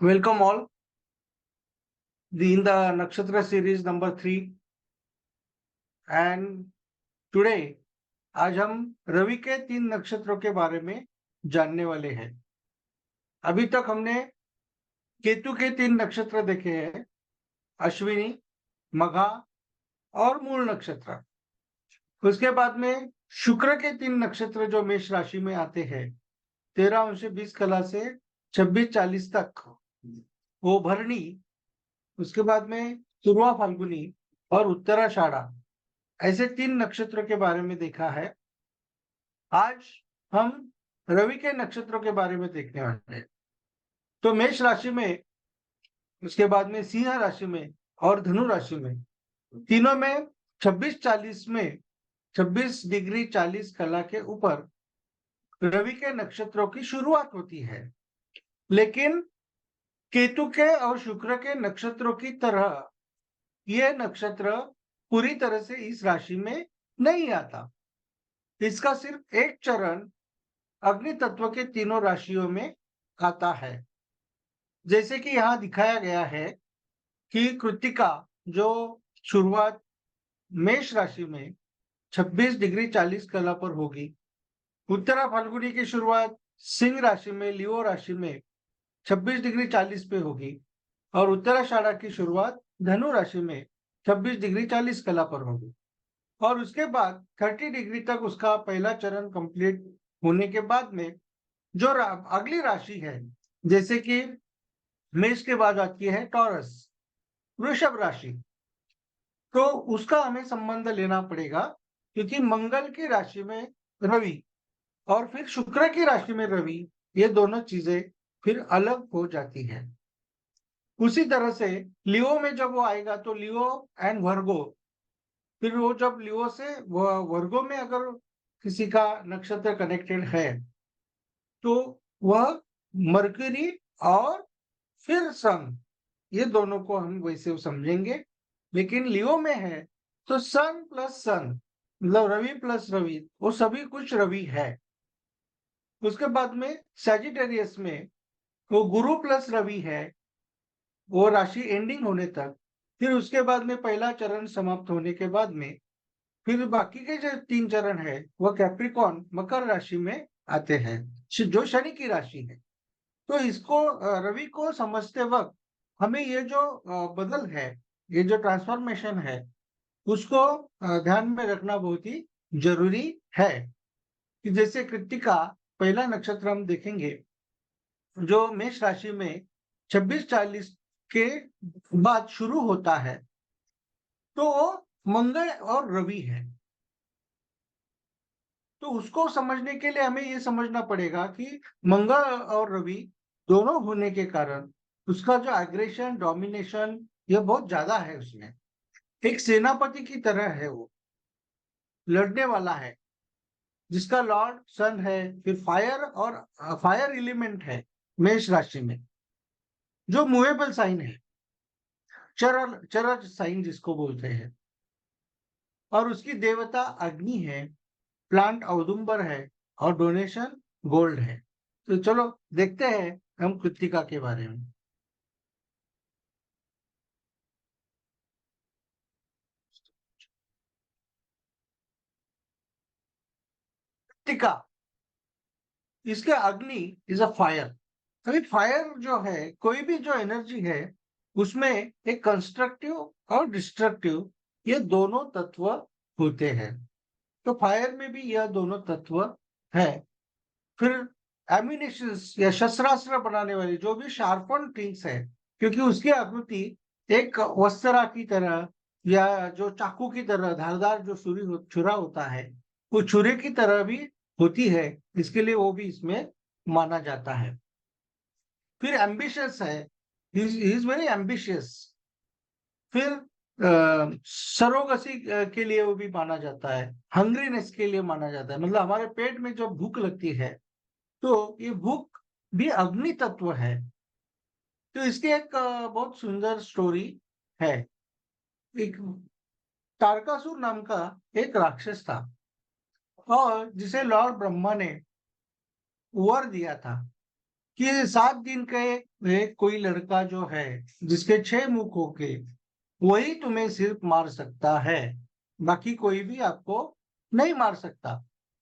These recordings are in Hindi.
Welcome all in the Nakshatra series number 3 and today आज हम रवि के 3 नक्षत्रों के बारे में जानने वाले हैं। अभी तक हमने केतु के 3 नक्षत्र देखे हैं, अश्विनी, मघा और मूल नक्षत्र। उसके बाद में शुक्र के 3 नक्षत्र जो मेष राशि में आते हैं 13 अंश 20 कला से 26-40 तक, वो भरणी, उसके बाद में पूर्वा फाल्गुनी और उत्तराषाढ़ा, ऐसे 3 नक्षत्रों के बारे में देखा है। आज हम रवि के नक्षत्रों के बारे में देखने वाले हैं। तो मेष राशि में, उसके बाद में सिंह राशि में और धनु राशि में, तीनों में 26-40 में 26 डिग्री 40 कला के ऊपर रवि के नक्षत्रों की शुरुआत होती है। लेकिन केतु के और शुक्र के नक्षत्रों की तरह यह नक्षत्र पूरी तरह से इस राशि में नहीं आता। इसका सिर्फ एक चरण अग्नि तत्व के तीनों राशियों में आता है। जैसे कि यहाँ दिखाया गया है कि कृत्तिका जो शुरुआत मेष राशि में 26 डिग्री 40 कला पर होगी, उत्तरा फाल्गुनी की शुरुआत सिंह राशि में, लियो राशि में 26 डिग्री 40 पे होगी और उत्तराषाढ़ा की शुरुआत धनु राशि में 26 डिग्री 40 कला पर होगी और उसके बाद 30 डिग्री तक उसका पहला चरण कंप्लीट होने के बाद में जो अगली राशि है, जैसे कि मेष के बाद आती है टॉरस, वृषभ राशि, तो उसका हमें संबंध लेना पड़ेगा क्योंकि मंगल की राशि में रवि और फिर शुक्र की राशि में रवि, ये दोनों चीजें फिर अलग हो जाती है। उसी तरह से लियो में जब वो आएगा तो लियो एंड वर्गो, फिर वो जब लियो से वर्गो में अगर किसी का नक्षत्र कनेक्टेड है तो वह मरकरी और फिर सन, ये दोनों को हम वैसे समझेंगे। लेकिन लियो में है तो सन प्लस सन, मतलब रवि प्लस रवि, वो सभी कुछ रवि है। उसके बाद में सैजिटेरियस में वो गुरु प्लस रवि है, वो राशि एंडिंग होने तक। फिर उसके बाद में पहला चरण समाप्त होने के बाद में फिर बाकी के जो 3 चरण है वह कैप्रिकॉन मकर राशि में आते हैं, जो शनि की राशि है। तो इसको रवि को समझते वक्त हमें ये जो बदल है, ये जो ट्रांसफॉर्मेशन है, उसको ध्यान में रखना बहुत ही जरूरी है। कि जैसे कृत्तिका पहला नक्षत्र हम देखेंगे जो मेष राशि में 26-40 के बाद शुरू होता है, तो वो मंगल और रवि है। तो उसको समझने के लिए हमें ये समझना पड़ेगा कि मंगल और रवि दोनों होने के कारण उसका जो एग्रेशन, डोमिनेशन, ये बहुत ज्यादा है। उसमें एक सेनापति की तरह है, वो लड़ने वाला है, जिसका लॉर्ड सन है। फिर फायर और फायर एलिमेंट है मेष राशि में, जो मूवेबल साइन है, चरल चरज साइन जिसको बोलते हैं। और उसकी देवता अग्नि है, प्लांट औदुंबर है और डोनेशन गोल्ड है। तो चलो देखते हैं हम कृत्तिका के बारे में। कृत्तिका, इसके अग्नि इज अ फायर। अभी फायर जो है, कोई भी जो एनर्जी है उसमें एक कंस्ट्रक्टिव और डिस्ट्रक्टिव, ये दोनों तत्व होते हैं। तो फायर में भी यह दोनों तत्व है। फिर एम्यूनिशंस या शस्त्रास्त्र बनाने वाली जो भी शार्पन थिंग्स है, क्योंकि उसकी आकृति एक वस्त्रा की तरह या जो चाकू की तरह धारदार जो छुरा होता है, वो छुरे की तरह भी होती है, इसके लिए वो भी इसमें माना जाता है। फिर एम्बिशियस है, ही इज वेरी एम्बिशियस। फिर सरोगसी के लिए वो भी माना जाता है, हंग्रीनेस के लिए माना जाता है, मतलब हमारे पेट में जो भूख लगती है, तो ये भूख भी अग्नि तत्व है। तो इसकी एक बहुत सुंदर स्टोरी है। एक तारकासुर नाम का एक राक्षस था और जिसे लॉर्ड ब्रह्मा ने वर दिया था कि 7 दिन के कोई लड़का जो है जिसके 6 मुख होके, वही तुम्हें सिर्फ मार सकता है, बाकी कोई भी आपको नहीं मार सकता।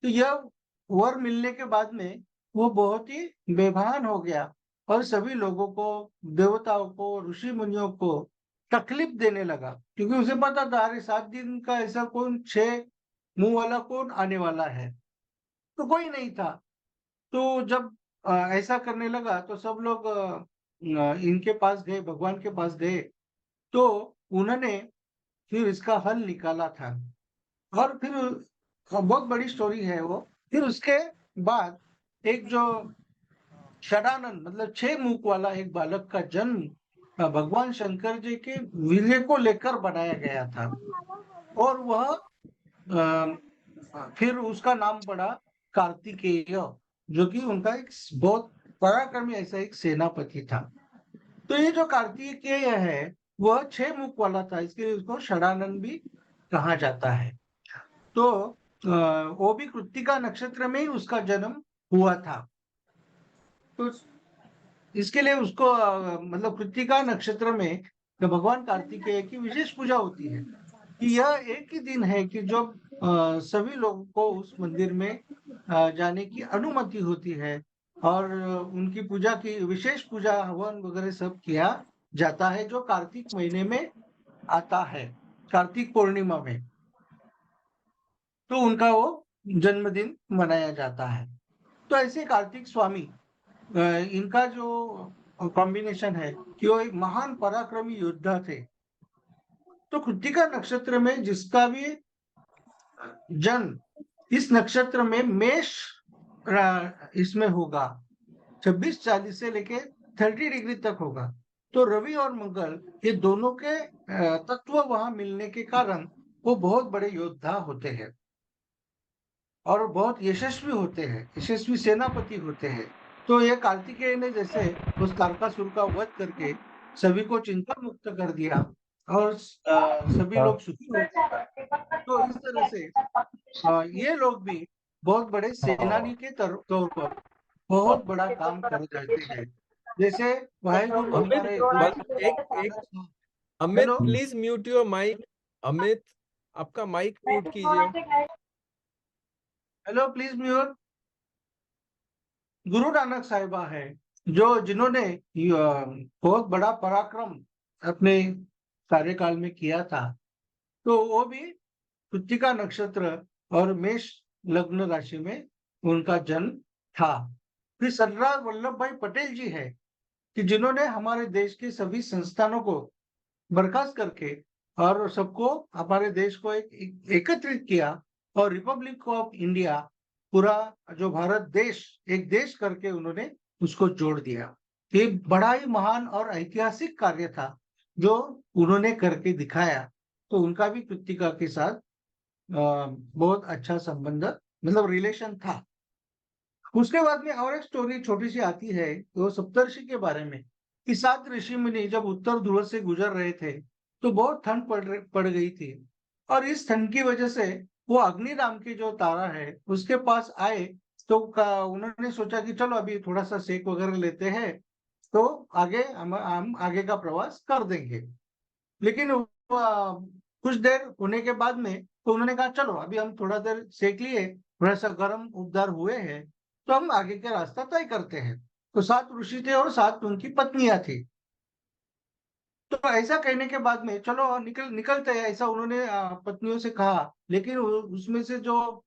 तो यह वर मिलने के बाद में वो बहुत ही बेभान हो गया और सभी लोगों को, देवताओं को, ऋषि मुनियों को तकलीफ देने लगा, क्योंकि उसे पता था अरे 7 दिन का ऐसा कौन 6 मुंह वाला कौन आने वाला है, तो कोई नहीं था। तो जब ऐसा करने लगा तो सब लोग इनके पास गए, भगवान के पास गए, तो उन्होंने फिर इसका हल निकाला था। और फिर बहुत बड़ी स्टोरी है वो। फिर उसके बाद एक जो षडानंद मतलब 6 मुख वाला एक बालक का जन्म भगवान शंकर जी के विजय को लेकर बनाया गया था। और वह फिर उसका नाम पड़ा कार्तिकेय, जो कि उनका एक बहुत पराक्रमी ऐसा एक सेनापति था। तो ये जो कार्तिकेय है वह 6 मुख वाला था, इसके लिए उसको षडानंद भी कहा जाता है। तो वो भी कृत्तिका नक्षत्र में ही उसका जन्म हुआ था। तो इसके लिए उसको मतलब कृत्तिका नक्षत्र में तो भगवान कार्तिकेय की विशेष पूजा होती है, कि यह एक ही दिन है कि जब सभी लोगों को उस मंदिर में जाने की अनुमति होती है, और उनकी पूजा की विशेष पूजा हवन वगैरह सब किया जाता है, जो कार्तिक महीने में आता है, कार्तिक पूर्णिमा में। तो उनका वो जन्मदिन मनाया जाता है। तो ऐसे कार्तिक स्वामी इनका जो कॉम्बिनेशन है कि वो एक महान पराक्रमी योद्धा थे। तो कृत्तिका नक्षत्र में जिसका भी जन्म इस नक्षत्र में मेष इसमें होगा, 26-40 से लेके 30 डिग्री तक होगा। तो रवि और मंगल ये दोनों के तत्व वहां मिलने के कारण वो बहुत बड़े योद्धा होते हैं और बहुत यशस्वी होते हैं, यशस्वी सेनापति होते हैं। तो ये कार्तिकेय ने जैसे उस तारकासुर का वध करके सभी को चिंता मुक्त कर दिया और सभी लोग सुखी हो गए। तो इस तरह से ये लोग भी बहुत बड़े सेनानी के तौर पर बहुत बड़ा काम कर जाते हैं। जैसे वाहेगुरु अमित हमारे बस गुरु एक एक Nanak Sahab. Amit hello, please mute your mic. Amit, आपका माइक म्यूट कीजिए। Hello please mute. Guru Nanak साहिबा है जो जिन्होंने बहुत बड़ा पराक्रम अपने कार्यकाल में किया था। तो वो भी कृत्तिका नक्षत्र और मेष लग्न राशि में उनका जन्म था। फिर सरदार वल्लभ भाई पटेल जी है कि जिन्होंने हमारे देश के सभी संस्थानों को बर्खास्त करके और सबको, हमारे देश को एकत्रित किया और रिपब्लिक ऑफ इंडिया, पूरा जो भारत देश एक देश करके उन्होंने उसको जोड़ दिया। ये बड़ा ही महान और ऐतिहासिक कार्य था जो उन्होंने करके दिखाया। तो उनका भी कृत्तिका के साथ बहुत अच्छा संबंध मतलब रिलेशन था। उसके बाद में और एक स्टोरी छोटी सी आती है, वो सप्तर्षि के बारे में, कि 7 ऋषि मुनि जब उत्तर ध्रुव से गुजर रहे थे तो बहुत ठंड पड़ गई थी। और इस ठंड की वजह से वो अग्नि नाम की जो तारा है उसके पास आए। तो उन्होंने सोचा कि चलो अभी थोड़ा सा सेक वगैरह लेते हैं, तो आगे हम आगे का प्रवास कर देंगे। लेकिन कुछ देर होने के बाद में तो उन्होंने कहा चलो अभी हम थोड़ा देर सेक लिए, थोड़ा सा गर्म उबदार हुए हैं, तो हम आगे का रास्ता तय करते हैं। तो 7 ऋषि थे और 7 उनकी पत्नियां थी। तो ऐसा कहने के बाद में चलो निकलते हैं, ऐसा उन्होंने पत्नियों से कहा। लेकिन उसमें से जो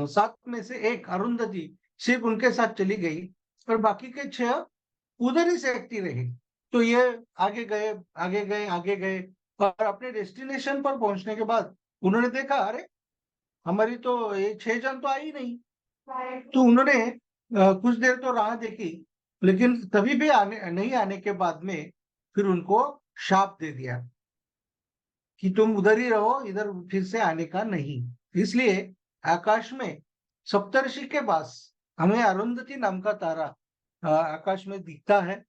7 में से एक अरुंधति सिर्फ उनके साथ चली गई और बाकी के 6 उधर ही सेकती रही। तो ये आगे गए, आगे गए, आगे गए, और अपने डेस्टिनेशन पर पहुंचने के बाद उन्होंने देखा अरे हमारी तो ये 6 जन तो आई नहीं। तो उन्होंने कुछ देर तो राह देखी, लेकिन तभी भी आने नहीं आने के बाद में फिर उनको शाप दे दिया कि तुम उधर ही रहो, इधर फिर से आने का नहीं। इसलिए आकाश में सप्तर्षि के पास हमें अरुंधति नाम का तारा आकाश में दिखता है,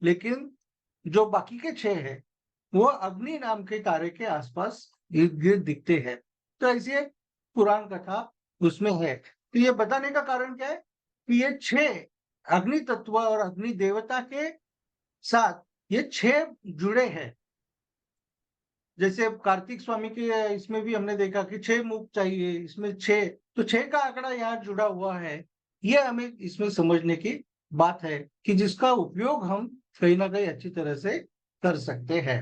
लेकिन जो बाकी के 6 है वो अग्नि नाम के तारे के आसपास इर्द गिर्द दिखते हैं। तो ऐसी एक पुराण कथा उसमें है। तो ये बताने का कारण क्या है कि ये 6 अग्नि तत्व और अग्नि देवता के साथ ये 6 जुड़े हैं। जैसे कार्तिक स्वामी के इसमें भी हमने देखा कि 6 मुख चाहिए, इसमें 6, तो 6 का आंकड़ा यहाँ जुड़ा हुआ है। ये हमें इसमें समझने की बात है कि जिसका उपयोग हम कहीं ना कहीं अच्छी तरह से कर सकते हैं।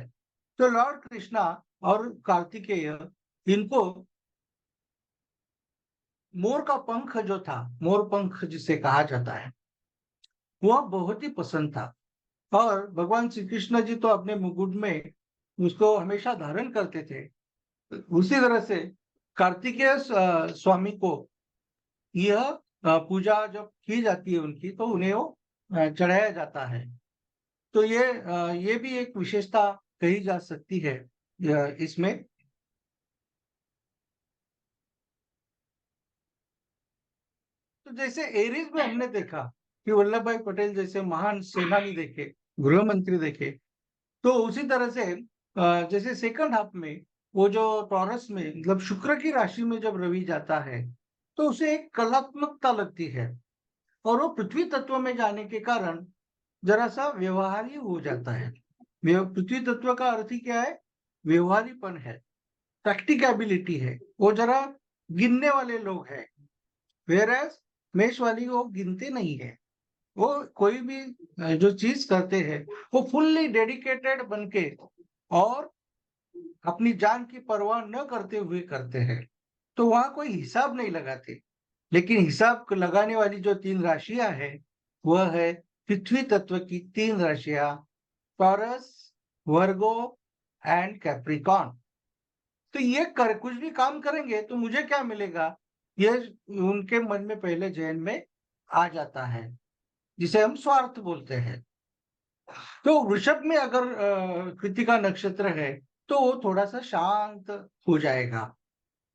तो लॉर्ड कृष्णा और कार्तिकेय, इनको मोर का पंख जो था, मोर पंख जिसे कहा जाता है, वह बहुत ही पसंद था। और भगवान श्री कृष्ण जी तो अपने मुकुट में उसको हमेशा धारण करते थे। उसी तरह से कार्तिकेय स्वामी को यह पूजा जब की जाती है उनकी, तो उन्हें वो चढ़ाया जाता है। तो ये भी एक विशेषता कही जा सकती है इसमें। तो जैसे एरीज में हमने देखा कि वल्लभ भाई पटेल जैसे महान सेनानी देखे, गृह मंत्री देखे, तो उसी तरह से जैसे सेकंड हाफ में वो जो टॉरस में, मतलब शुक्र की राशि में जब रवि जाता है, तो उसे एक कलात्मकता लगती है। और वो पृथ्वी तत्व में जाने के कारण जरा सा व्यवहारी हो जाता है। पृथ्वी तत्व का अर्थ ही क्या है? व्यवहारीपन है, प्रैक्टिकेबिलिटी है। वो जरा गिनने वाले लोग हैं, वेरएज मेष वाली वो गिनते नहीं है। वो कोई भी जो चीज करते हैं, वो फुल्ली डेडिकेटेड बनके और अपनी जान की परवाह न करते हुए करते हैं। तो वहां कोई हिसाब नहीं लगाते। लेकिन हिसाब लगाने वाली जो 3 राशियां हैं, वह है पृथ्वी तत्व की 3 राशियां, टॉरस, वर्गो एंड कैप्रिकॉन। तो ये कर कुछ भी काम करेंगे तो मुझे क्या मिलेगा, ये उनके मन में पहले जहन में आ जाता है, जिसे हम स्वार्थ बोलते हैं। तो वृषभ में अगर कृतिका नक्षत्र है, तो वो थोड़ा सा शांत हो जाएगा।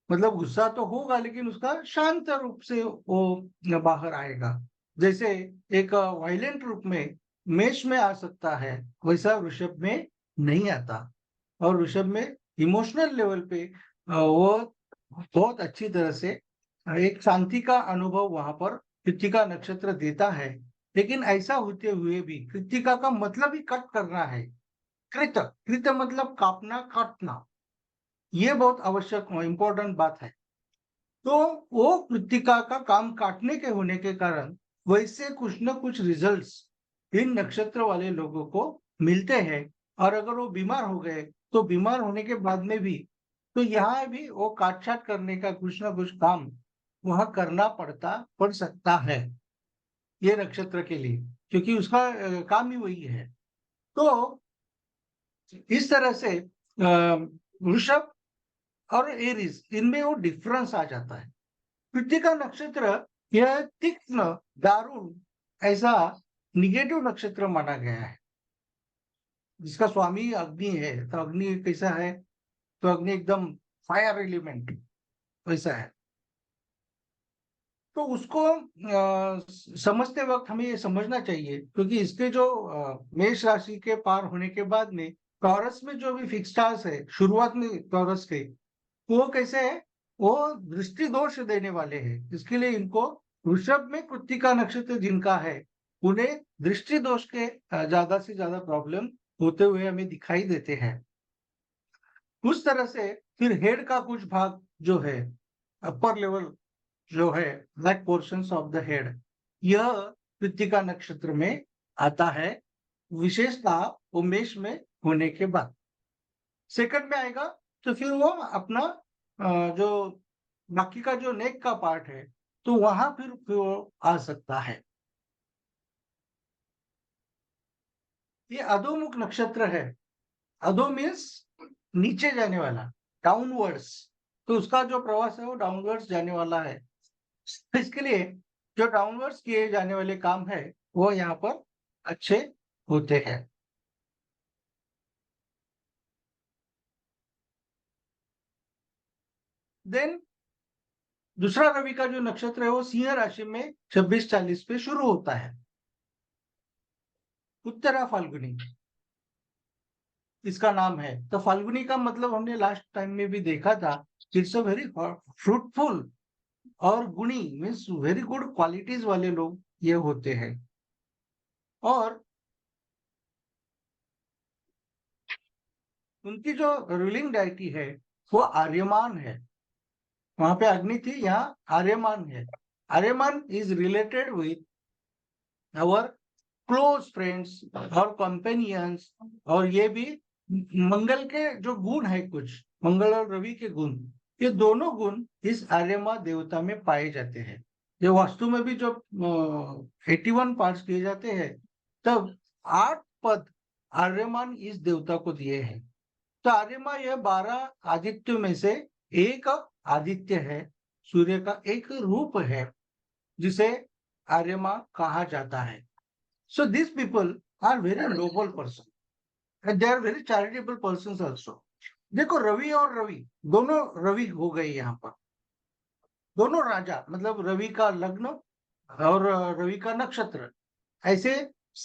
मतलब गुस्सा तो होगा, लेकिन उसका शांत रूप से वो बाहर आएगा। जैसे एक वायलेंट रूप में मेष में आ सकता है, वैसा वृषभ में नहीं आता। और वृषभ में इमोशनल लेवल पे वो बहुत अच्छी तरह से एक शांति का अनुभव वहां पर कृत्तिका नक्षत्र देता है। लेकिन ऐसा होते हुए भी कृत्तिका का मतलब ही कट करना है। कृत कृत मतलब काटना, काटना, ये बहुत आवश्यक इंपॉर्टेंट बात है। तो वो कृत्तिका का काम काटने के होने के कारण वैसे कुछ न कुछ रिजल्ट्स इन नक्षत्र वाले लोगों को मिलते हैं। और अगर वो बीमार हो गए, तो बीमार होने के बाद में भी, तो यहाँ भी वो काट छाट करने का कुछ ना कुछ काम वह करना पड़ सकता है ये नक्षत्र के लिए, क्योंकि उसका काम ही वही है। तो इस तरह से वृषभ और एरीज, इनमें वो डिफरेंस आ जाता है। कृत्तिका नक्षत्र यह तीक्ष्ण, दारुण, ऐसा निगेटिव नक्षत्र माना गया है। जिसका स्वामी अग्नि है, तो अग्नि कैसा है? तो अग्नि एकदम फायर एलिमेंट वैसा है। तो उसको समझते वक्त हमें ये समझना चाहिए, क्योंकि इसके जो मेष राशि के पार होने के बाद में टॉरस में जो भी फिक्स स्टार्स है शुरुआत में टॉरस के, वो कैसे है? वो दृष्टि दोष देने वाले हैं। इसके लिए इनको वृषभ में कृत्तिका नक्षत्र जिनका है, उन्हें दृष्टि दोष के ज्यादा से ज्यादा प्रॉब्लम होते हुए हमें दिखाई देते हैं। उस तरह से फिर हेड का कुछ भाग जो है, अपर लेवल जो है, black portions of the head, यह कृत्तिका नक्षत्र में आता है, विशेषता उमेश में होने के बाद। सेकंड में आएगा तो फिर वो अपना जो बाकी का जो नेक का पार्ट है, तो वहां फिर वो आ सकता है। ये अधोमुख नक्षत्र है। अधो मीन्स नीचे जाने वाला, डाउनवर्ड्स। तो उसका जो प्रवास है वो डाउनवर्ड्स जाने वाला है। तो इसके लिए जो डाउनवर्ड्स किए जाने वाले काम है, वो यहाँ पर अच्छे होते हैं। देन दूसरा रवि का जो नक्षत्र है वो सिंह राशि में 26-40 पे शुरू होता है। उत्तरा फाल्गुनी इसका नाम है। तो फाल्गुनी का मतलब हमने लास्ट टाइम में भी देखा था, इट्स अ वेरी फ्रूटफुल और गुणी मीन्स वेरी गुड क्वालिटीज वाले लोग ये होते हैं। और उनकी जो रूलिंग डायटी है वो आर्यमान है। वहां पे अग्नि थी, यहाँ आर्यमान है। Aryaman is related with our close friends और कंपेनियंस। और ये भी मंगल के जो गुण है, कुछ मंगल और रवि के गुण, ये दोनों गुण इस आर्यमा देवता में पाए जाते हैं। ये वास्तु में भी जब 81 पार्ट्स किए जाते हैं, तब 8 पद आर्यमान इस देवता को दिए हैं। तो आर्यमा यह 12 आदित्य में से एक आदित्य है, सूर्य का एक रूप है, जिसे आर्यमा कहा जाता है। So these people are very noble person and they are very charitable persons also. देखो, रवि और रवि दोनों रवि हो गए यहाँ पर, दोनों राजा, मतलब रवि का लग्न और रवि का नक्षत्र। ऐसे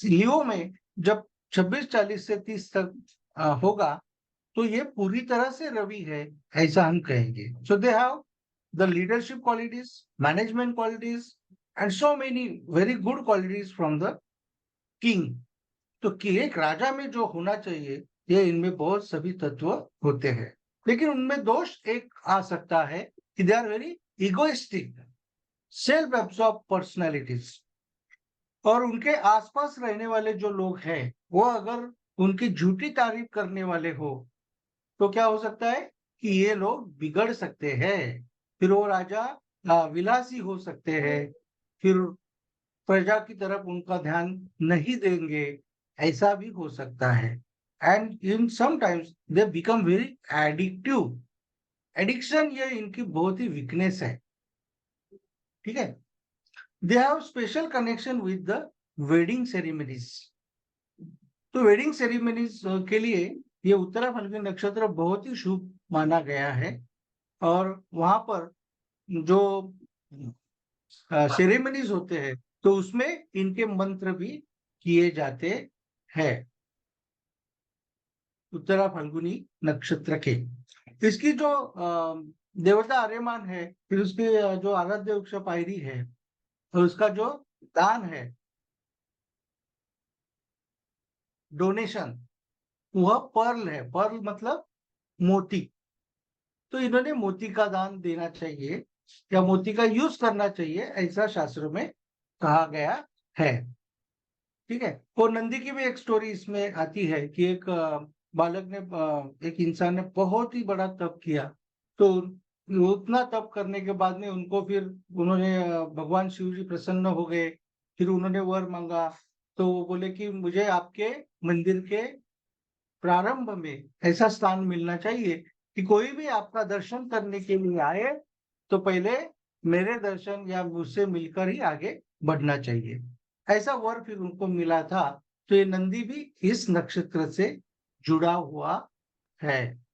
लियो में जब 26-40 से 30 तक होगा, तो ये पूरी तरह से रवि है, ऐसा हम कहेंगे। So they have the leadership qualities, management qualities and so many very good qualities from the king. तो कि एक राजा में जो होना चाहिए, ये इनमें बहुत सभी तत्व होते हैं। लेकिन उनमें दोष एक आ सकता है कि they are very egoistic, self absorb personalities. और उनके आसपास रहने वाले जो लोग हैं, वो अगर उनकी झूठी तारीफ करने वाले हो, तो क्या हो सकता है कि ये लोग बिगड़ सकते हैं। फिर वो राजा विलासी हो सकते हैं, फिर प्रजा की तरफ उनका ध्यान नहीं देंगे, ऐसा भी हो सकता है। And in sometimes they become very addictive. Addiction ये इनकी बहुत ही वीकनेस है, ठीक है। They have special connection with the wedding ceremonies. तो वेडिंग सेरेमनीज के लिए ये उत्तरा फाल्गुनी नक्षत्र बहुत ही शुभ माना गया है। और वहां पर जो सेरेमनीज होते हैं, तो उसमें इनके मंत्र भी किए जाते हैं, उत्तरा फाल्गुनी नक्षत्र के। इसकी जो देवता आर्यमान है, फिर उसके जो आराध्य वृक्ष पायरी है, और उसका जो दान है, डोनेशन, वह पर्ल है। पर्ल मतलब मोती। तो इन्होंने मोती का दान देना चाहिए या मोती का यूज करना चाहिए, ऐसा शास्त्रों में कहा गया है, ठीक है। और नंदी की भी एक स्टोरी इसमें आती है कि एक बालक ने, एक इंसान ने बहुत ही बड़ा तप किया। तो उतना तप करने के बाद में उनको फिर उन्होंने भगवान शिव जी प्रसन्न हो गए। फिर उन्होंने वर मांगा, तो वो बोले कि मुझे आपके मंदिर के प्रारंभ में ऐसा स्थान मिलना चाहिए कि कोई भी आपका दर्शन करने के लिए आए, तो पहले मेरे दर्शन या मुझसे मिलकर ही आगे बढ़ना चाहिए। ऐसा वर फिर उनको मिला था। तो ये नंदी भी इस नक्षत्र से जुड़ा हुआ है।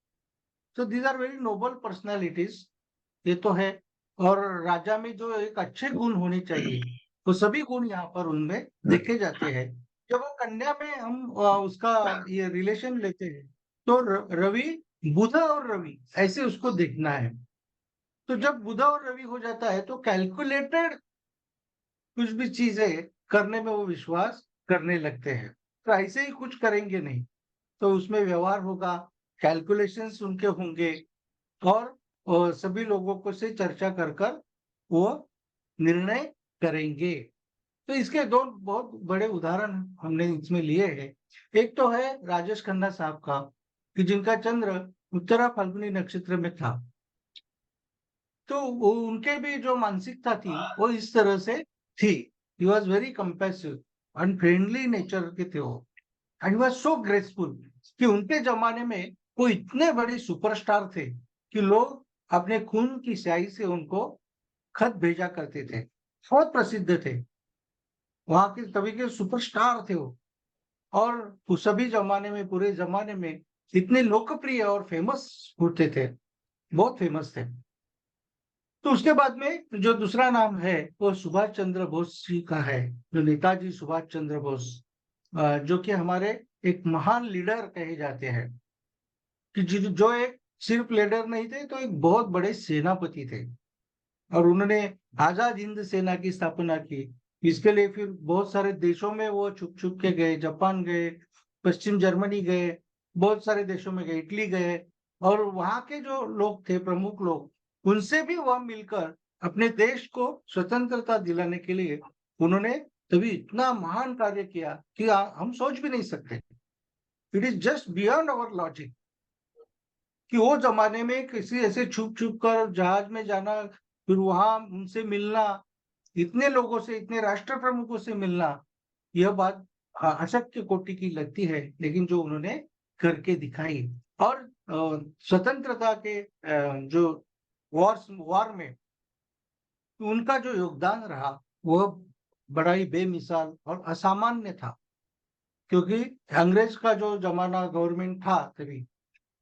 तो these are very noble personalities, ये तो है। और राजा में जो एक अच्छे गुण होने चाहिए, वो सभी गुण यहाँ पर उनमें देखे जाते हैं। जब वो कन्या में हम उसका ये रिलेशन लेते हैं, तो रवि, बुध और रवि, ऐसे उसको देखना है। तो जब बुध और रवि हो जाता है, तो कैलकुलेटेड कुछ भी चीजें करने में वो विश्वास करने लगते हैं। तो ऐसे ही कुछ करेंगे नहीं, तो उसमें व्यवहार होगा, कैलकुलेशंस उनके होंगे, और सभी लोगों को से चर्चा कर कर वो निर्णय करेंगे। तो इसके दो बहुत बड़े उदाहरण हमने इसमें लिए हैं। एक तो है राजेश खन्ना साहब का, कि जिनका चंद्र उत्तरा फाल्गुनी नक्षत्र में था। तो उनके भी जो मानसिकता थी वो इस तरह से थी। He was very compassionate and friendly nature के थे वो। एंड वॉज सो ग्रेसफुल कि उनके जमाने में वो इतने बड़े सुपरस्टार थे कि लोग अपने खून की स्याही से उनको खत भेजा करते थे। बहुत प्रसिद्ध थे, वहां के तभी के सुपरस्टार थे वो। और उस सभी जमाने में, पूरे जमाने में इतने लोकप्रिय और फेमस होते थे, बहुत फेमस थे। तो उसके बाद में जो दूसरा नाम है, वो सुभाष चंद्र बोस जी का है, जो नेताजी सुभाष चंद्र बोस, जो कि हमारे एक महान लीडर कहे जाते हैं। कि जो एक सिर्फ लीडर नहीं थे, तो एक बहुत बड़े सेनापति थे। और उन्होंने आजाद हिंद सेना की स्थापना की। इसके लिए फिर बहुत सारे देशों में वो छुप छुप के गए, जापान गए, पश्चिम जर्मनी गए, बहुत सारे देशों में गए, इटली गए, और वहां के जो लोग थे, प्रमुख लोग, उनसे भी वह मिलकर अपने देश को स्वतंत्रता दिलाने के लिए उन्होंने तभी इतना महान कार्य किया कि हम सोच भी नहीं सकते। It is just beyond our logic कि वो जमाने में किसी ऐसे छुप छुप कर जहाज में जाना, फिर वहां उनसे मिलना, इतने लोगों से, इतने राष्ट्र प्रमुखों से मिलना, यह बात अशक्य कोटि की लगती है, लेकिन जो उन्होंने करके दिखाई। और स्वतंत्रता के जो वॉर में उनका जो योगदान रहा वह बड़ा ही बेमिसाल और असामान्य था, क्योंकि अंग्रेज का जो जमाना गवर्नमेंट था तभी,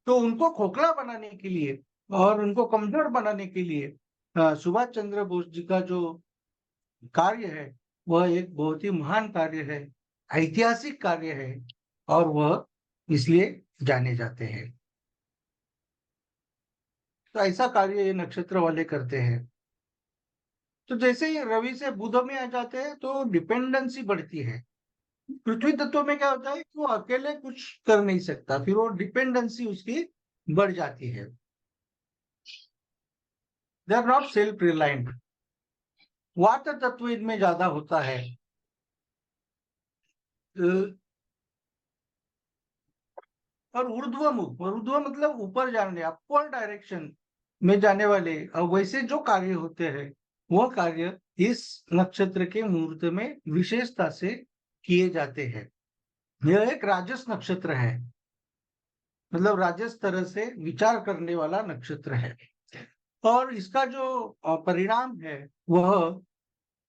तो उनको खोखला बनाने के लिए और उनको कमजोर बनाने के लिए सुभाष चंद्र बोस जी का जो कार्य है वह एक बहुत ही महान कार्य है, ऐतिहासिक कार्य है, और वह इसलिए जाने जाते हैं। तो ऐसा कार्य ये नक्षत्र वाले करते हैं। तो जैसे ही रवि से बुध में आ जाते हैं तो डिपेंडेंसी बढ़ती है। पृथ्वी तत्व में क्या होता है कि वो अकेले कुछ कर नहीं सकता, फिर वो डिपेंडेंसी उसकी बढ़ जाती है। They are not self reliant. Water तत्व इनमें ज्यादा होता है। और ऊर्ध्वमुख, और ऊर्ध्व मतलब ऊपर जाने, अपवर्ड डायरेक्शन में जाने वाले, और वैसे जो कार्य होते हैं वह कार्य इस नक्षत्र के मुहूर्त में विशेषता से किए जाते हैं। यह एक राजस नक्षत्र है, मतलब राजस तरह से विचार करने वाला नक्षत्र है। और इसका जो परिणाम है वह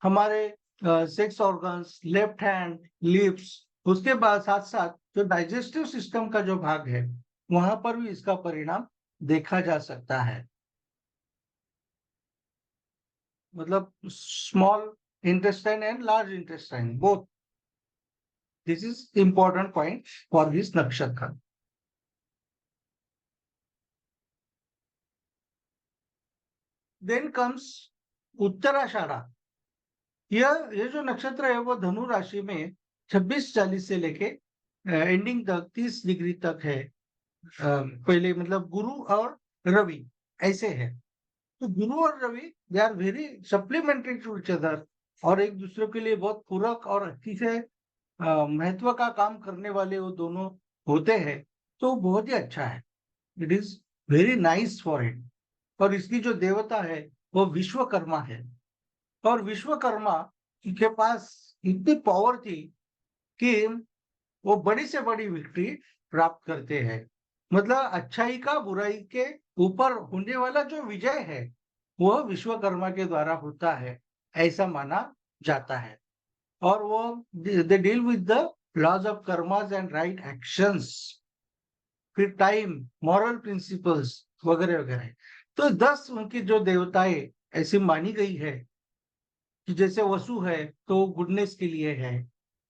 हमारे sex organs, left hand, lips, उसके बाद साथ साथ जो डाइजेस्टिव सिस्टम का जो भाग है वहां पर भी इसका परिणाम देखा जा सकता है। मतलब small intestine and large intestine both, this is important point for this नक्षत्र। Then comes Uttarashadha. ये जो नक्षत्र है वो धनु राशि में 26-40 से लेके एंडिंग तक 30 डिग्री तक है। पहले मतलब गुरु और रवि ऐसे है। तो गुरु और Ravi they are very supplementary to each other, और एक दूसरे के लिए बहुत पूरक और अच्छी से महत्व का काम करने वाले वो दोनों होते हैं। तो बहुत ही अच्छा है, it is very nice for it. और इसकी जो देवता है वो विश्वकर्मा है। और विश्वकर्मा के पास इतनी पावर थी कि वो बड़ी से बड़ी विक्ट्री प्राप्त करते हैं। मतलब अच्छाई का बुराई के ऊपर होने वाला जो विजय है वह विश्वकर्मा के द्वारा होता है, ऐसा माना जाता है। और वो they deal with the laws of karmas and right actions, फिर टाइम, मॉरल प्रिंसिपल्स वगैरह वगैरह। तो 10 उनकी जो देवताएं ऐसी मानी गई है कि जैसे वसु है तो गुडनेस के लिए है।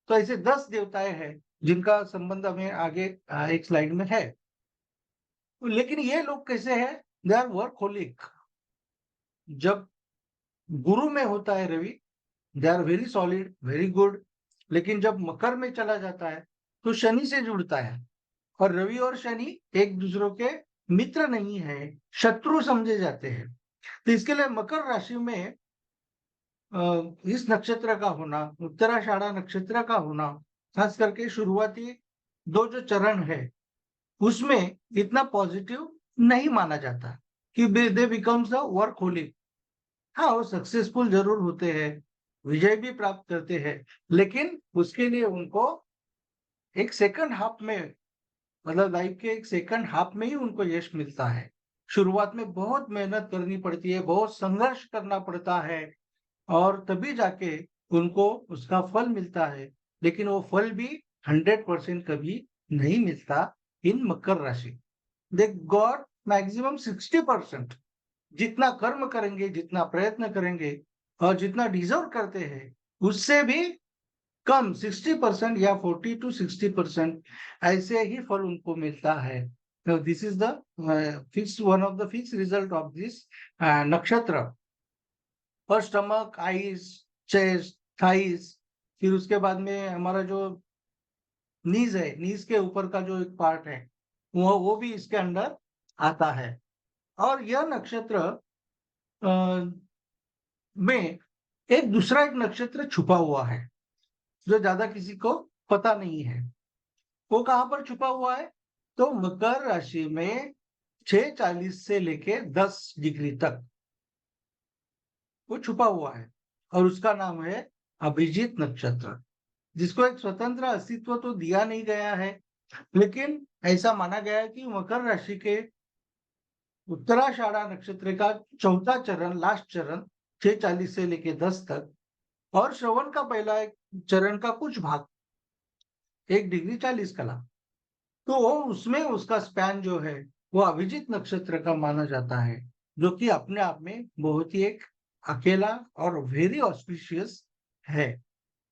तो ऐसे 10 देवताएं हैं जिनका संबंध हमें आगे एक स्लाइड में है। लेकिन ये लोग कैसे हैं? They are workaholic. जब गुरु में होता है Ravi, they are very solid, very good. लेकिन जब मकर में चला जाता है तो शनि से जुड़ता है, और रवि और शनि एक दूसरे के मित्र नहीं है, शत्रु समझे जाते हैं। तो इसके लिए मकर राशि में इस नक्षत्र का होना, उत्तराषाढ़ा नक्षत्र का होना, खास करके शुरुआती 2 जो चरण है उसमें इतना पॉजिटिव नहीं माना जाता कि दे बिकम्स अ वर्कहोलिक। हाँ, वो सक्सेसफुल जरूर होते हैं, विजय भी प्राप्त करते हैं, लेकिन उसके लिए उनको एक सेकंड हाफ में, मतलब लाइफ के एक सेकंड हाफ में ही उनको यश मिलता है। शुरुआत में बहुत मेहनत करनी पड़ती है, बहुत संघर्ष करना पड़ता है, और तभी जाके उनको उसका फल मिलता है। लेकिन वो फल भी 100% कभी नहीं मिलता इन मकर राशि। They got maximum 60%। जितना कर्म करेंगे, जितना प्रयत्न करेंगे, और जितना डिजर्व करते हैं उससे भी कम, 60% या 40 to 60% ऐसे ही फल उनको मिलता है। तो this is the fix, one of the fix result of this नक्षत्र। और स्टमक, आईज, चेस्ट, थाइस, फिर उसके बाद में हमारा जो नीज है, नीज के ऊपर का जो एक पार्ट है, वो भी इसके अंडर आता है। और यह नक्षत्र में एक नक्षत्र छुपा हुआ है जो ज्यादा किसी को पता नहीं है। वो कहाँ पर छुपा हुआ है? तो मकर राशि में 6:40 से लेके 10 डिग्री तक वो छुपा हुआ है, और उसका नाम है अभिजीत नक्षत्र, जिसको एक स्वतंत्र अस्तित्व तो दिया नहीं गया है, लेकिन ऐसा माना गया है कि मकर राशि के उत्तराषाढ़ा नक्षत्र का चौथा चरण, लास्ट चरण, 6:40 से लेके 10 तक, और श्रवण का पहला एक चरण का कुछ भाग, 1:40 तो वो उसमें उसका स्पैन जो है वो अभिजीत नक्षत्र का माना जाता है, जो कि अपने आप में बहुत ही एक अकेला और वेरी ऑस्पिशियस है।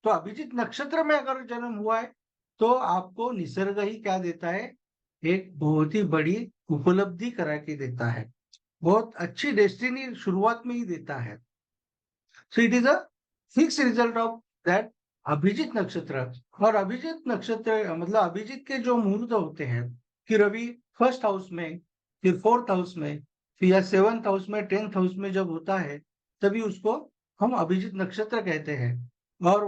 तो अभिजीत नक्षत्र में अगर जन्म हुआ है तो आपको निसर्ग ही क्या देता है? एक बहुत ही बड़ी उपलब्धि करा के देता है, बहुत अच्छी डेस्टिनी शुरुआत में ही देता है। So it is a fix result of that Abhijit नक्षत्र। और अभिजीत नक्षत्र मतलब अभिजीत के जो मुहूर्त होते हैं कि रवि फर्स्ट हाउस में, फिर फोर्थ हाउस में, फिर या सेवंथ हाउस में, 10th हाउस में जब होता है, तभी उसको हम अभिजीत नक्षत्र कहते हैं। और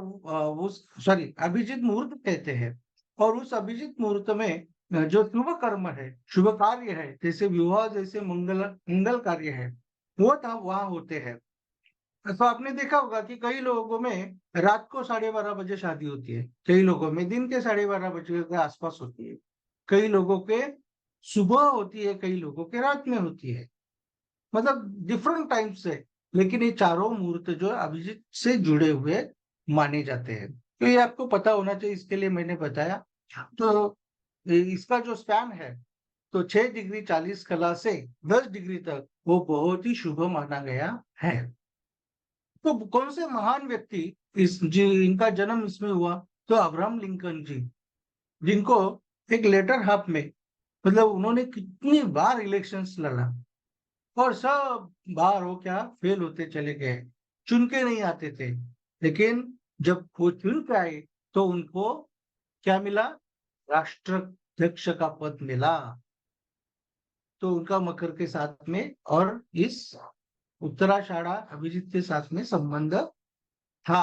उस सॉरी अभिजीत मुहूर्त कहते हैं। और उस अभिजीत मुहूर्त में जो शुभ कर्म है, शुभ कार्य है, जैसे विवाह जैसे मंगल मंगल कार्य है, वो तब वहां होते हैं। तो आपने देखा होगा कि कई लोगों में रात को 12:30 बजे शादी होती है, कई लोगों में दिन के 12:30 बजे के आसपास होती है, कई लोगों के सुबह होती है, कई लोगों के रात में होती है, मतलब डिफरेंट टाइम से। लेकिन ये चारों मुहूर्त जो है अभिजीत से जुड़े हुए माने जाते हैं, तो ये आपको पता होना चाहिए, इसके लिए मैंने बताया। तो इसका जो स्पैन है, तो 6:40 से 10 डिग्री तक वो बहुत ही शुभ माना गया है। तो कौन से महान व्यक्ति इस जी इनका जन्म इसमें हुआ? तो अब्राहम लिंकन जी, जिनको एक लेटर हाफ में, मतलब उन्होंने कितनी बार इलेक्शंस लड़ा, और सब बार वो क्या फेल होते चले गए, चुन के नहीं आते थे। लेकिन जब वो चुन के आए तो उनको क्या मिला? राष्ट्राध्यक्ष का पद मिला। तो उनका मकर के साथ में और इस उत्तराषाढ़ा अभिजीत के साथ में संबंध था।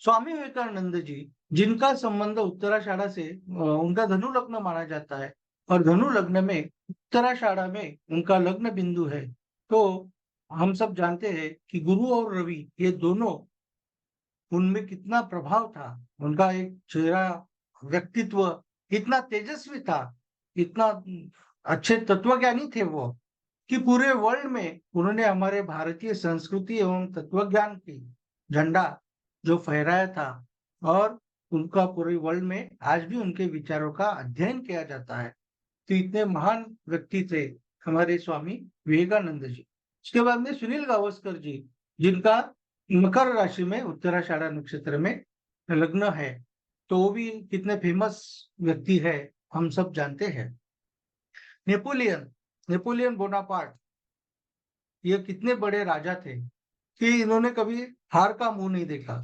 स्वामी विवेकानंद जी, जिनका संबंध उत्तराषाढ़ा से, उनका धनु लग्न माना जाता है, और धनु लग्न में उत्तराषाढ़ा में उनका लग्न बिंदु है। तो हम सब जानते हैं कि गुरु और रवि ये दोनों, उनमें कितना प्रभाव था, उनका एक चेहरा, व्यक्तित्व इतना तेजस्वी था, इतना अच्छे तत्वज्ञानी थे वो, कि पूरे वर्ल्ड में उन्होंने हमारे भारतीय संस्कृति एवं तत्वज्ञान की झंडा जो फहराया था। और उनका पूरे वर्ल्ड में आज भी उनके विचारों का अध्ययन किया जाता है। तो इतने महान व्यक्ति थे हमारे स्वामी विवेकानंद जी। उसके बाद में सुनील गावस्कर जी, जिनका मकर राशि में उत्तराषाढ़ा नक्षत्र में लग्न है, तो वो भी कितने फेमस व्यक्ति है, हम सब जानते हैं। नेपोलियन, नेपोलियन बोनापार्ट, ये कितने बड़े राजा थे कि इन्होंने कभी हार का मुंह नहीं देखा,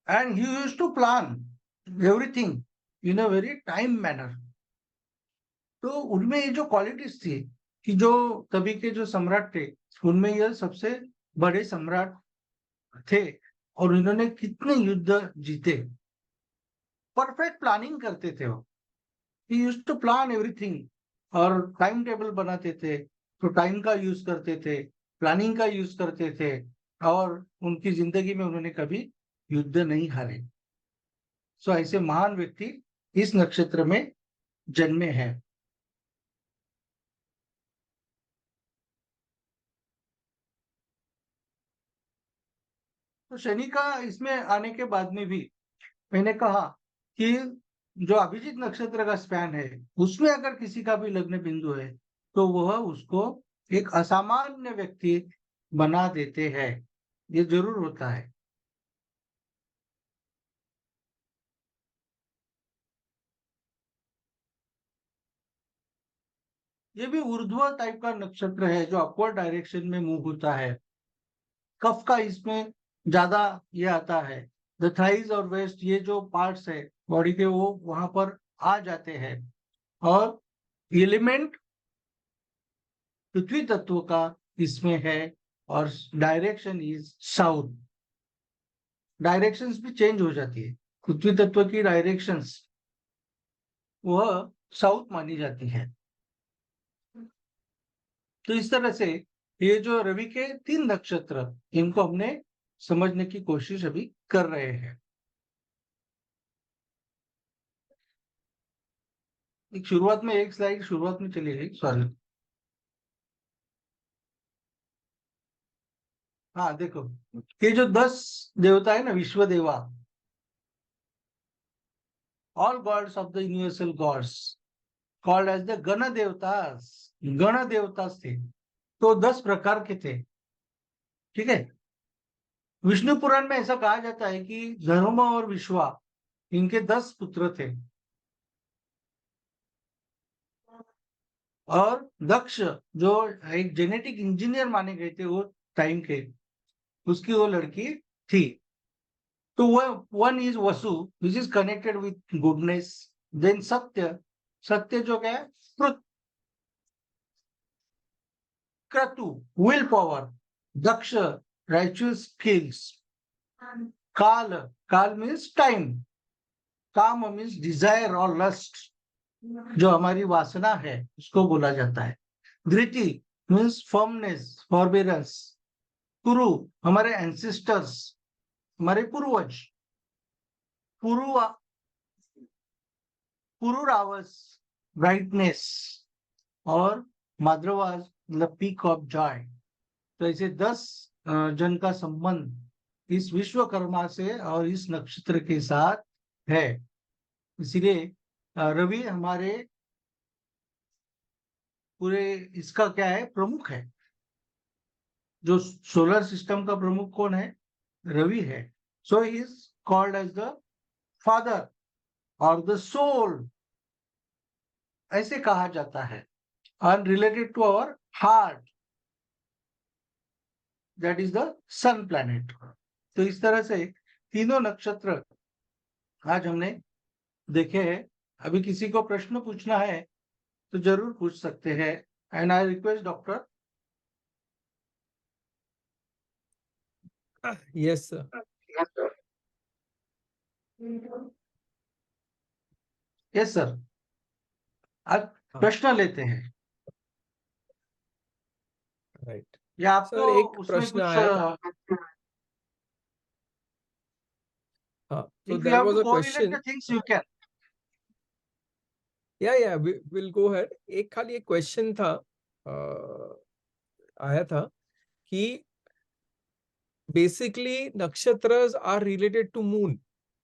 and he used to plan everything in a very time manner. तो उनमें ये जो क्वालिटीज थी कि जो तभी के जो सम्राट थे, उनमें ये सबसे बड़े सम्राट थे, और इन्होंने कितने युद्ध जीते। परफेक्ट प्लानिंग करते थे वो, he used to plan everything, और टाइम टेबल बनाते थे, तो टाइम का यूज करते थे, प्लानिंग का यूज करते थे, और उनकी जिंदगी में उन्होंने कभी युद्ध नहीं हारे। सो ऐसे महान व्यक्ति इस नक्षत्र में जन्मे हैं। तो शनि का इसमें आने के बाद में भी मैंने कहा कि जो अभिजीत नक्षत्र का स्पैन है, उसमें अगर किसी का भी लग्न बिंदु है, तो वह उसको एक असामान्य व्यक्ति बना देते हैं, ये जरूर होता है। ये भी ऊर्ध्व टाइप का नक्षत्र है जो अपवर्ड डायरेक्शन में मूव होता है। कफ का इसमें ज्यादा ये आता है। द थाइज और वेस्ट, ये जो पार्ट्स है बॉडी के, वो वहां पर आ जाते हैं। और एलिमेंट पृथ्वी तत्व का इसमें है, और डायरेक्शन इज साउथ। डायरेक्शंस भी चेंज हो जाती है, पृथ्वी तत्व की डायरेक्शंस वह साउथ मानी जाती है। तो इस तरह से ये जो रवि के 3 नक्षत्र, इनको हमने समझने की कोशिश अभी कर रहे हैं। एक शुरुआत में एक स्लाइड शुरुआत में चली गई, सॉरी। हाँ देखो, ये जो 10 देवता है ना, Vishwa Deva, all gods of the universal gods called as the Gana devatas. गण देवतास थे, तो 10 प्रकार के थे। ठीक है। विष्णु पुराण में ऐसा कहा जाता है कि धर्म और विश्वा, इनके 10 पुत्र थे। और दक्ष, जो एक जेनेटिक इंजीनियर माने गए थे वो टाइम के, उसकी वो लड़की थी। तो वो one is Vasu, which is connected with goodness. Then Satya, Satya जो क्या है, truth. Kratu, will power. Daksha, righteous skills. Kala, Kala means time. Kama means desire और लस्ट, जो हमारी वासना है उसको बोला जाता है। Dhriti means firmness, forbearance. Kuru, हमारे एंसेस्टर्स, हमारे पूर्वज। पुरु, पुरुरावस, ब्राइटनेस। और माद्रवास, मतलब पीक ऑफ जॉय। तो ऐसे 10 जन का संबंध इस विश्वकर्मा से और इस नक्षत्र के साथ है। इसीलिए रवि हमारे पूरे इसका क्या है, प्रमुख है। जो सोलर सिस्टम का प्रमुख कौन है, रवि है। So is called as the father और द सोल, ऐसे कहा जाता है। and related to our heart, that is the sun planet। तो इस तरह से तीनों नक्षत्र आज हमने देखे हैं। अभी किसी को प्रश्न पूछना है तो जरूर पूछ सकते हैं। And I request doctor. Yes sir. Yes sir, आज प्रश्न लेते हैं, राइट या आपको सर, एक उसमें प्रश्न कुछ, आया था। हाँ, तो if you there have was to a correlate question. The things you can. या विल गो अहेड। एक खाली एक क्वेश्चन था, आया था कि basically nakshatras are related to moon,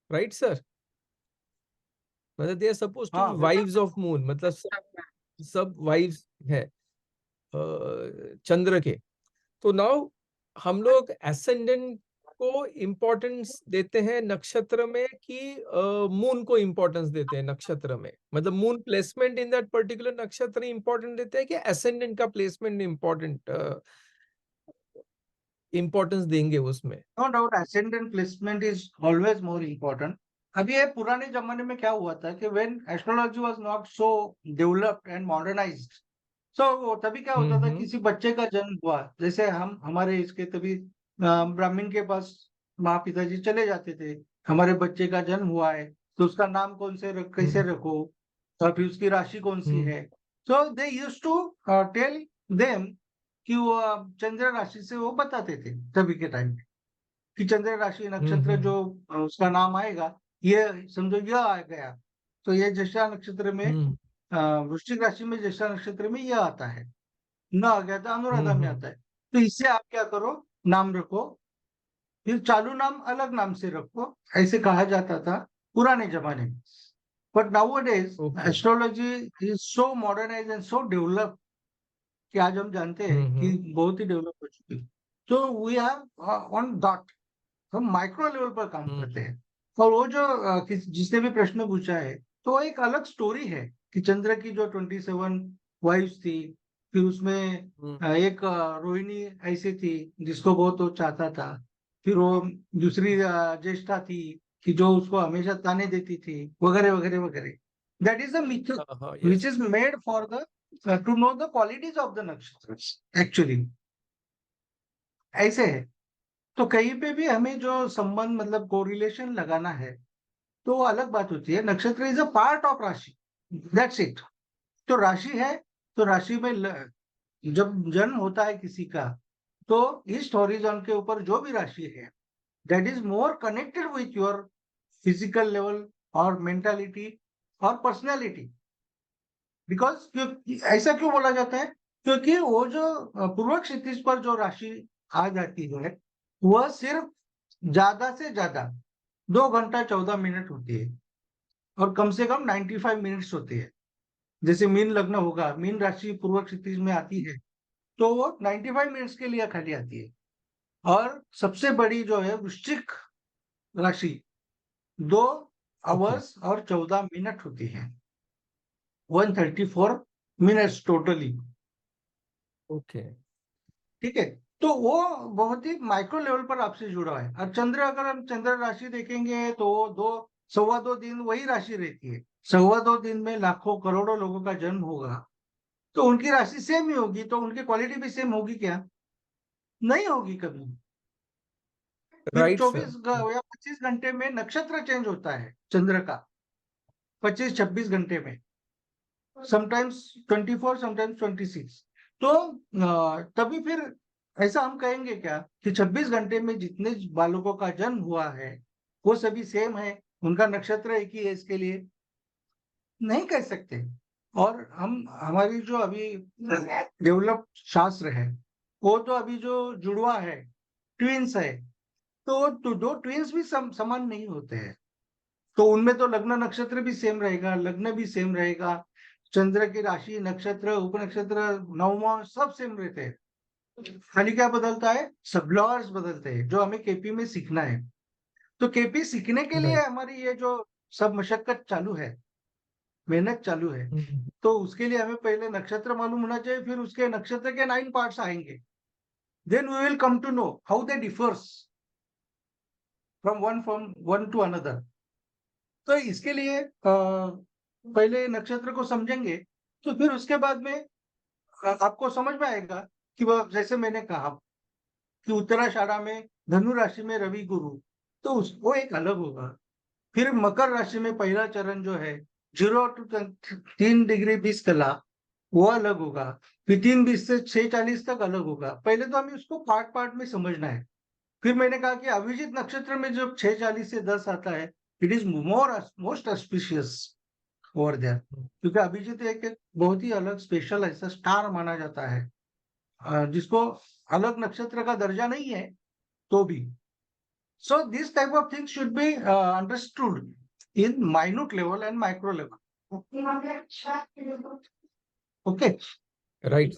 right sir? मतलब they are suppose to be हाँ बिल्कुल। वाइव्स ऑफ मून, मतलब सब वाइव्स है चंद्र के। तो नाउ हम लोग एसेंडेंट को इम्पोर्टेंस देते हैं नक्षत्र में कि मून को इम्पोर्टेंस देते हैं नक्षत्र में? मतलब moon placement in that particular नक्षत्र इम्पोर्टेंट देते हैं कि एसेंडेंट का प्लेसमेंट इम्पोर्टेंट इम्पोर्टेंस देंगे उसमें? No doubt ascendant placement is always more important. अभी ये पुराने जमाने में क्या हुआ था कि when astrology was not so developed and modernised, so तभी क्या होता था, हम्म किसी बच्चे का जन्म हुआ, जैसे हम हमारे इसके तभी ब्राह्मण के पास माँ पिताजी चले जाते थे, हमारे बच्चे का जन्म हुआ है तो उसका नाम कौन से कैसे हम्म रखो, और फिर उसकी राशि कौन सी हम्म है। So they used to tell them कि वो चंद्र राशि से वो बताते थे तभी के टाइम कि चंद्र राशि नक्षत्र जो हम्म उसका नाम आएगा, ये समझो यह आ गया, तो ये ज्येष्ठा नक्षत्र में, हम्म वृश्चिक राशि में ज्येष्ठा नक्षत्र में यह आता है, न आ गया तो अनुराधा में हम्म आता है। तो इससे आप क्या करो, नाम रखो, फिर चालू नाम अलग नाम से रखो, ऐसे कहा जाता था पुराने जमाने में। But now days okay. Astrology is so modernise and so develop कि आज हम जानते हैं कि हम्म बहुत ही डेवलप हो चुकी है। तो वी हैव ऑन डॉट, हम माइक्रो लेवल पर काम हम्म करते हैं। और वो जो जिसने भी प्रश्न पूछा है, तो वो एक अलग स्टोरी है कि चंद्र की जो 27 वाइफ्स थी, फिर उसमें हम्म एक रोहिणी ऐसी थी जिसको बहुत वो चाहता था, फिर वो दूसरी ज्येष्ठा थी कि जो उसको हमेशा ताने देती थी, वगैरह वगैरह वगैरह. दैट इज द मिथ हाँ हाँ which yes. is made for the to know the qualities of the nakshatras actually. ऐसे है. तो कहीं पे भी हमें जो संबंध मतलब कोरिलेशन लगाना है तो वो अलग बात होती है. नक्षत्र इज अ पार्ट ऑफ राशि, दैट्स इट. तो राशि है, तो राशि में जब जन्म होता है किसी का, तो ईस्ट हॉरिजॉन के ऊपर जो भी राशि है that is more connected with your physical level और मेंटालिटी और पर्सनैलिटी. बिकॉज ऐसा क्यों बोला जाता है? क्योंकि वो जो पूर्व क्षितिज पर जो राशि आ जाती है वह सिर्फ ज्यादा से ज्यादा 2 घंटा 14 मिनट होती है और कम से कम 95 मिनट्स होती है. जैसे मीन लग्न होगा, मीन राशि पूर्व क्षितिज में आती है तो वो 95 मिनट्स के लिए खाली आती है. और सबसे बड़ी जो है वृश्चिक राशि 2 आवर्स और 14 मिनट होती है. 134 मिनट्स टोटली. ओके. ठीक है. तो वो बहुत ही माइक्रो लेवल पर आपसे जुड़ा है. और चंद्र, अगर हम चंद्र राशि देखेंगे तो वो 2 2.25 दिन वही राशि रहती है. 2.25 दिन में लाखों करोड़ों लोगों का जन्म होगा, तो उनकी राशि सेम ही होगी, तो उनकी क्वालिटी भी सेम होगी क्या? नहीं होगी कभी. फिर राइट सर. 24 या 25 घंटे में नक्षत्र चेंज होता है चंद्र का. 25 26 घंटे में, समटाइम्स 24, समटाइम्स 26. तो तभी फिर ऐसा हम कहेंगे क्या कि 26 घंटे में जितने बालकों का जन्म हुआ है वो सभी सेम है, उनका नक्षत्र एक ही है? इसके लिए नहीं कह सकते. और हम हमारी जो अभी डेवलप शास्त्र है वो तो अभी जो जुड़वा है, ट्विंस है, तो दो ट्विंस भी समान नहीं होते हैं. तो उनमें तो लग्न नक्षत्र भी सेम रहेगा, लग्न भी सेम रहेगा, चंद्र की राशि, नक्षत्र, उपनक्षत्र, नवमा सब सेम रहते हैं. खाली क्या बदलता है? सब्लॉर्स बदलते हैं, जो हमें केपी में सीखना है. तो केपी सीखने के लिए राइट. हमारी ये जो सब मशक्कत चालू है, मेहनत चालू है, तो उसके लिए हमें पहले नक्षत्र मालूम होना चाहिए, फिर उसके नक्षत्र के 9 पार्ट्स आएंगे. Then we will come to know how they differs from one to another. तो इसके लिए पहले नक्षत्र को समझेंगे, तो फिर उसके बाद में आपको समझ में आएगा कि वह, जैसे मैंने कहा कि उत्तराषाढ़ा में धनु राशि में रवि गुरु, तो वो एक अलग होगा. फिर मकर राशि में पहला चरण जो है 0 to 3 डिग्री 20 कला, वो अलग होगा. फिर 3:20 से 6:40 तक अलग होगा. पहले तो हमें उसको पार्ट पार्ट में समझना है. फिर मैंने कहा कि अभिजीत नक्षत्र में जब 6:40 से 10 आता है, it is most auspicious over there. क्योंकि अभिजीत एक बहुत ही अलग स्पेशल ऐसा स्टार माना जाता है, जिसको अलग नक्षत्र का दर्जा नहीं है तो भी. So this type of things should be understood in minute level and micro level. Okay. Right.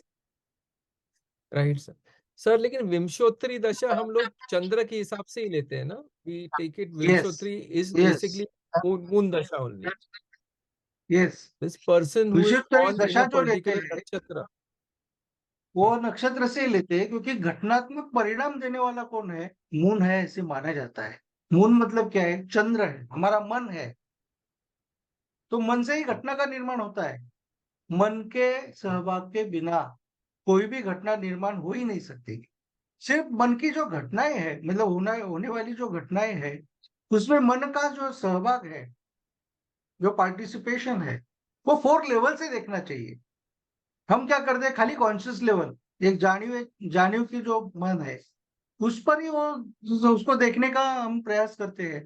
Right sir. Sir लेकिन विंशोत्तरी दशा हम लोग चंद्र के हिसाब से ही लेते हैं ना? We take it yes. Vimshottari is yes. Basically moon dasha only. Yes. This person who is विशुद्ध born इन दशा अ जो लेते पर्टिकुलर हैं नक्षत्र. वो नक्षत्र से लेते हैं, क्योंकि घटनात्मक परिणाम देने वाला कौन है? मून है, ऐसे माना जाता है. मून मतलब क्या है? चंद्र है, हमारा मन है. तो मन से ही घटना का निर्माण होता है. मन के सहभाग के बिना कोई भी घटना निर्माण हो ही नहीं सकती. सिर्फ मन की जो घटनाएं हैं, मतलब होने वाली जो घटनाएं हैं, उसमें मन का जो सहभाग है, जो पार्टिसिपेशन है, वो 4 लेवल से देखना चाहिए. हम क्या करते हैं, खाली कॉन्शियस लेवल, एक जानियो की जो मन है उस पर ही वो उसको देखने का हम प्रयास करते हैं.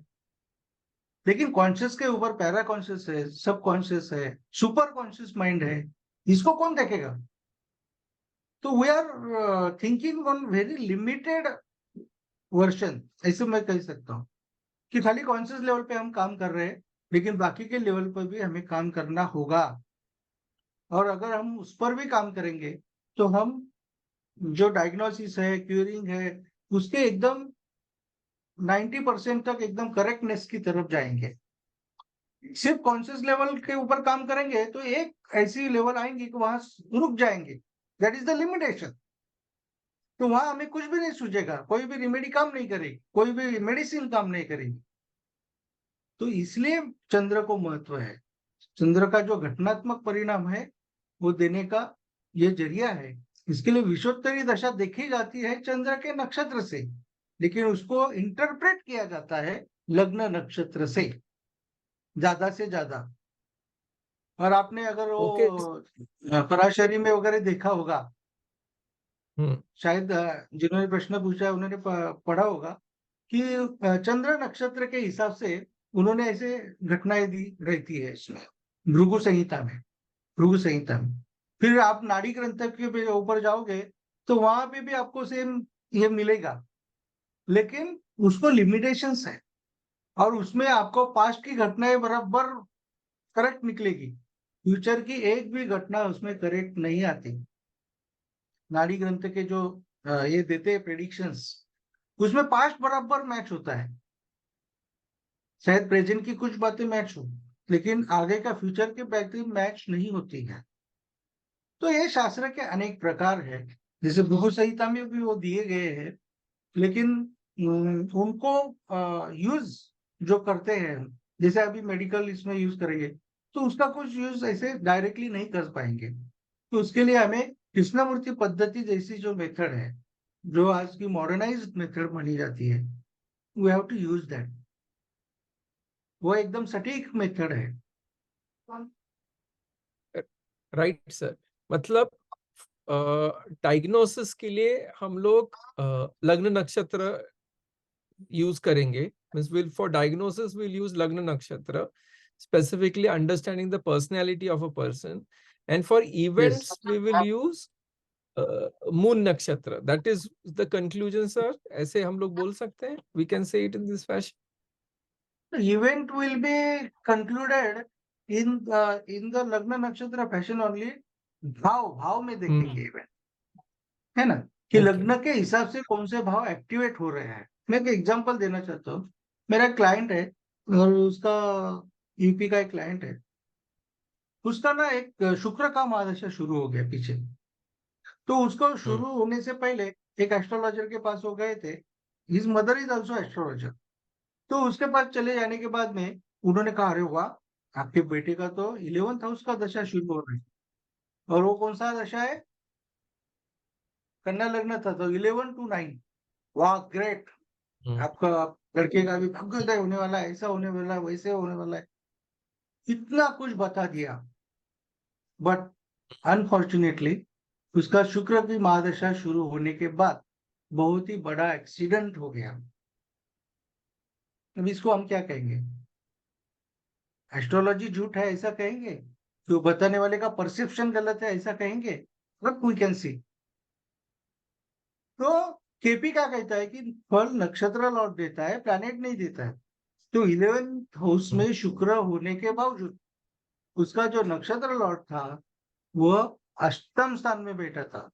लेकिन कॉन्शियस के ऊपर पैरा कॉन्शियस है, सब कॉन्शियस है, सुपर कॉन्शियस माइंड है, इसको कौन देखेगा? तो we are thinking on very limited version, ऐसे मैं कह सकता हूँ कि खाली कॉन्शियस लेवल पे हम काम कर रहे हैं, लेकिन बाकी के लेवल पर भी हमें काम करना होगा. और अगर हम उस पर भी काम करेंगे तो हम जो डायग्नोसिस है, क्यूरिंग है, उसके एकदम 90% तक एकदम करेक्टनेस की तरफ जाएंगे. सिर्फ कॉन्शियस लेवल के ऊपर काम करेंगे तो एक ऐसी लेवल आएंगी कि वहां रुक जाएंगे. That is the limitation. तो वहां हमें कुछ भी नहीं सूझेगा, कोई भी रेमेडी काम नहीं करेगी, कोई भी मेडिसिन काम नहीं करेगी। तो इसलिए चंद्र को महत्व है। चंद्र का जो घटनात्मक परिणाम है वो देने का ये जरिया है। इसके लिए विषुवत्तरी दशा देखी जाती है चंद्र के नक्षत्र से, लेकिन उसको इंटरप्रेट किया जाता है लग्न नक्षत्र से ज्यादा। और आपने अगर ओके। वो पराशरी में वगैरह देखा होगा, हम्म। शायद जिन्होंने प्रश्न पूछा है उन्होंने पढ़ा होगा कि चंद्र नक्षत्र के हिसाब से उन्होंने ऐसे घटनाएं दी रहती है इसमें, भृगु संहिता में। भृगु संहिता में फिर आप नाड़ी ग्रंथ के ऊपर जाओगे तो वहां पे भी आपको सेम ये मिलेगा, लेकिन उसको लिमिटेशंस है, और उसमें आपको पास्ट की घटनाएं बराबर करेक्ट निकलेगी। फ्यूचर की एक भी घटना उसमें करेक्ट नहीं आती। नाड़ी ग्रंथ के जो ये देते हैं प्रेडिक्शंस, उसमें पास्ट बराबर मैच होता है। शायद प्रेजेंट की कुछ बातें मैच हो, लेकिन आगे का फ्यूचर की बातें मैच नहीं होती है। तो ये शास्त्र के अनेक प्रकार है, जैसे भृगु संहिता में भी वो दिए गए हैं, लेकिन उनको यूज जो करते हैं, जैसे अभी मेडिकल इसमें यूज करेंगे तो उसका कुछ यूज ऐसे डायरेक्टली नहीं कर पाएंगे। तो उसके लिए हमें कृष्णमूर्ति पद्धति जैसी जो मेथड है, जो आज की मॉडर्नाइज्ड मेथड मानी जाती है, we have to use that. वो एकदम सटीक मेथड है। Right sir. मतलब डायग्नोसिस के लिए हम लोग लग्न नक्षत्र यूज करेंगे। Means will for diagnosis will use लग्न नक्षत्र, specifically understanding the personality of a person, and for yes, events we will use moon nakshatra. That is the conclusion sir, ऐसे हम लोग बोल सकते हैं, we can say it in this fashion. Event will be concluded in the लग्न नक्षत्र फैशन ओनली। भाव भाव में देखेंगे इवेंट, है ना, कि Okay. लग्न के हिसाब से कौन से भाव एक्टिवेट हो रहे हैं। मैं एक एग्जांपल देना चाहता हूँ। मेरा क्लाइंट है, और उसका यूपी का एक क्लाइंट है। उसका ना एक शुक्र का महादशा शुरू हो गया पीछे। तो उसको हम्म। शुरू होने से पहले एक एस्ट्रोलॉजर के पास हो गए थे। His mother is also astrologer. तो उसके पास चले जाने के बाद में उन्होंने कहा, अरे वाह, आपके बेटे का तो 11th हाउस का दशा शुरू हो रहा है। और वो कौन सा दशा है? कन्या लग्न था, तो 11 to 9। वाह, ग्रेट। हम्म। आपका लड़के का भी भाग्योदय होने वाला है, ऐसा होने वाला है, वैसे होने वाला है। इतना कुछ बता दिया, बट अनफॉर्चुनेटली उसका शुक्र की महादशा शुरू होने के बाद बहुत ही बड़ा एक्सीडेंट हो गया। अब इसको हम क्या कहेंगे? एस्ट्रोलॉजी झूठ है ऐसा कहेंगे? जो बताने वाले का परसेप्शन गलत है ऐसा कहेंगे? But we can see. तो केपी क्या कहता है कि फल नक्षत्र लॉर्ड देता है, प्लैनेट नहीं देता है। तो 11th हाउस हम्म। में शुक्र होने के बावजूद उसका जो नक्षत्र लॉर्ड था वह अष्टम स्थान में बैठा था,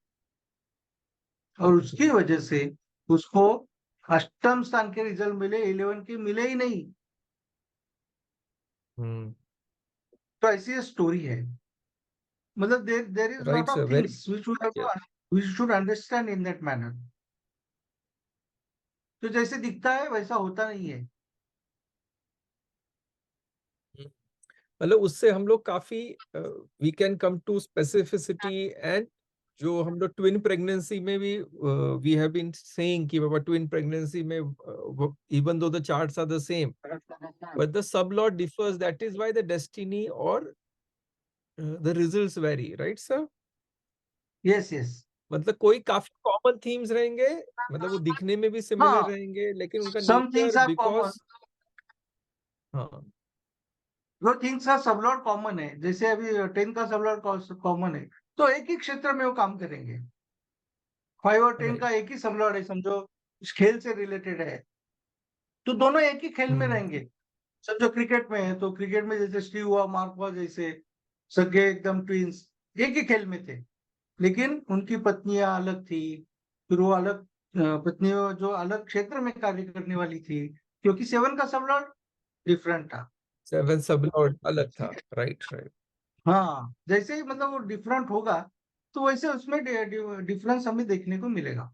और उसकी वजह से उसको अष्टम स्थान के रिजल्ट मिले, 11 के मिले ही नहीं। हम्म। तो ऐसी स्टोरी है। मतलब there is lot right sir, of very. Things we should understand in that manner. तो जैसे दिखता है वैसा होता नहीं है। मतलब उससे हम लोग काफी we can come to specificity. And जो हम लोग ट्विन प्रेगनेंसी में भी वी हैव बीन सेइंग कि बाबा ट्विन प्रेगनेंसी में even though the charts are the same but the sub lord differs, that is why the destiny और the results vary, right sir? Yes, yes. मतलब कोई काफी कॉमन थीम्स रहेंगे, मतलब वो दिखने में भी सिमिलर हाँ, रहेंगे लेकिन उनका some things nature are common. Because. हाँ। जो थिंग्स का सबलॉट कॉमन है, जैसे अभी 10 का सबलॉट कॉमन है, तो एक ही क्षेत्र में वो काम करेंगे। 5 और 10 का राइट। एक ही सबलॉट है, समझो इस खेल से रिलेटेड है, तो दोनों एक ही खेल में हम्म। रहेंगे। समझो क्रिकेट में है, तो क्रिकेट में जैसे स्टीव हुआ, मार्क हुआ, जैसे सगे एकदम ट्विंस एक ही खेल में थे, लेकिन उनकी पत्नियां अलग थी। फिर वो अलग पत्नियों जो अलग क्षेत्र में कार्य करने वाली थी, क्योंकि 7 का सबलॉट डिफरेंट था। सेवन सब लॉट अलग था। Right, right. हाँ, जैसे ही मतलब वो डिफरेंट होगा, तो वैसे उसमें डिफरेंस हमें देखने को मिलेगा।